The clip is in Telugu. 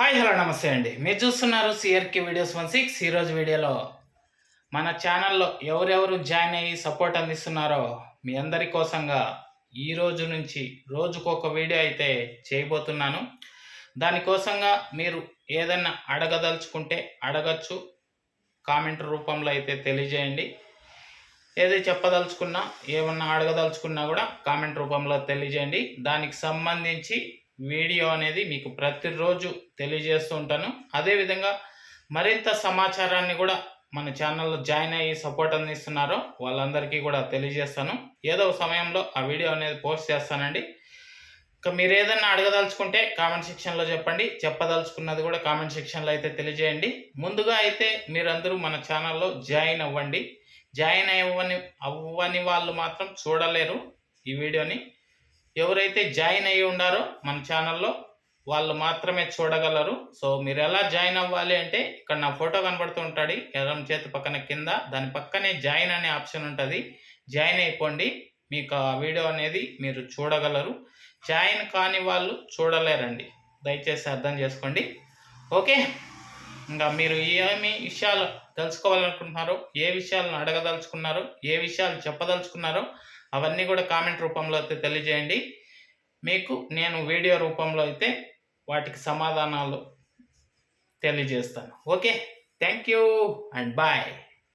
హాయ్ హలో నమస్తే అండి. మీరు చూస్తున్నారు సిఆర్కే వీడియోస్ 16. ఈరోజు వీడియోలో మన ఛానల్లో ఎవరెవరు జాయిన్ అయ్యి సపోర్ట్ అందిస్తున్నారో మీ అందరి కోసంగా ఈ రోజు నుంచి రోజుకొక వీడియో అయితే చేయబోతున్నాను. దానికోసంగా మీరు ఏదన్నా అడగదలుచుకుంటే అడగచ్చు, కామెంట్ రూపంలో అయితే తెలియజేయండి. ఏది చెప్పదలుచుకున్నా, ఏమన్నా అడగదలుచుకున్నా కూడా కామెంట్ రూపంలో తెలియజేయండి. దానికి సంబంధించి వీడియో అనేది మీకు ప్రతిరోజు తెలియజేస్తూ ఉంటాను. అదేవిధంగా మరింత సమాచారాన్ని కూడా మన ఛానల్లో జాయిన్ అయ్యి సపోర్ట్ అందిస్తున్నారో వాళ్ళందరికీ కూడా తెలియజేస్తాను. ఏదో సమయంలో ఆ వీడియో అనేది పోస్ట్ చేస్తానండి. ఇక మీరు ఏదైనా అడగదలుచుకుంటే కామెంట్ సెక్షన్లో చెప్పండి, చెప్పదలుచుకున్నది కూడా కామెంట్ సెక్షన్లో అయితే తెలియజేయండి. ముందుగా అయితే మీరందరూ మన ఛానల్లో జాయిన్ అవ్వండి. జాయిన్ అవ్వని వాళ్ళు మాత్రం చూడలేరు ఈ వీడియోని. ఎవరైతే జాయిన్ అయ్యి ఉన్నారో మన ఛానల్లో వాళ్ళు మాత్రమే చూడగలరు. సో మీరు ఎలా జాయిన్ అవ్వాలి అంటే ఇక్కడ నా ఫోటో కనబడుతూ ఉంటుంది ఎడమ చేతి పక్కన కింద, దాని పక్కనే జాయిన్ అనే ఆప్షన్ ఉంటుంది. జాయిన్ అయిపోండి, మీకు ఆ వీడియో అనేది మీరు చూడగలరు. జాయిన్ కాని వాళ్ళు చూడలేరండి, దయచేసి అర్థం చేసుకోండి. ఓకే, ఇంకా మీరు ఏమి విషయాలు తెలుసుకోవాలనుకుంటున్నారో, ఏ విషయాలను అడగదలుచుకున్నారో, ఏ విషయాలు చెప్పదలుచుకున్నారో అవన్నీ కూడా కామెంట్ రూపంలో అయితే తెలియజేయండి. మీకు నేను వీడియో రూపంలో అయితే వాటికి సమాధానాలు తెలియజేస్తాను. Okay, thank you and bye.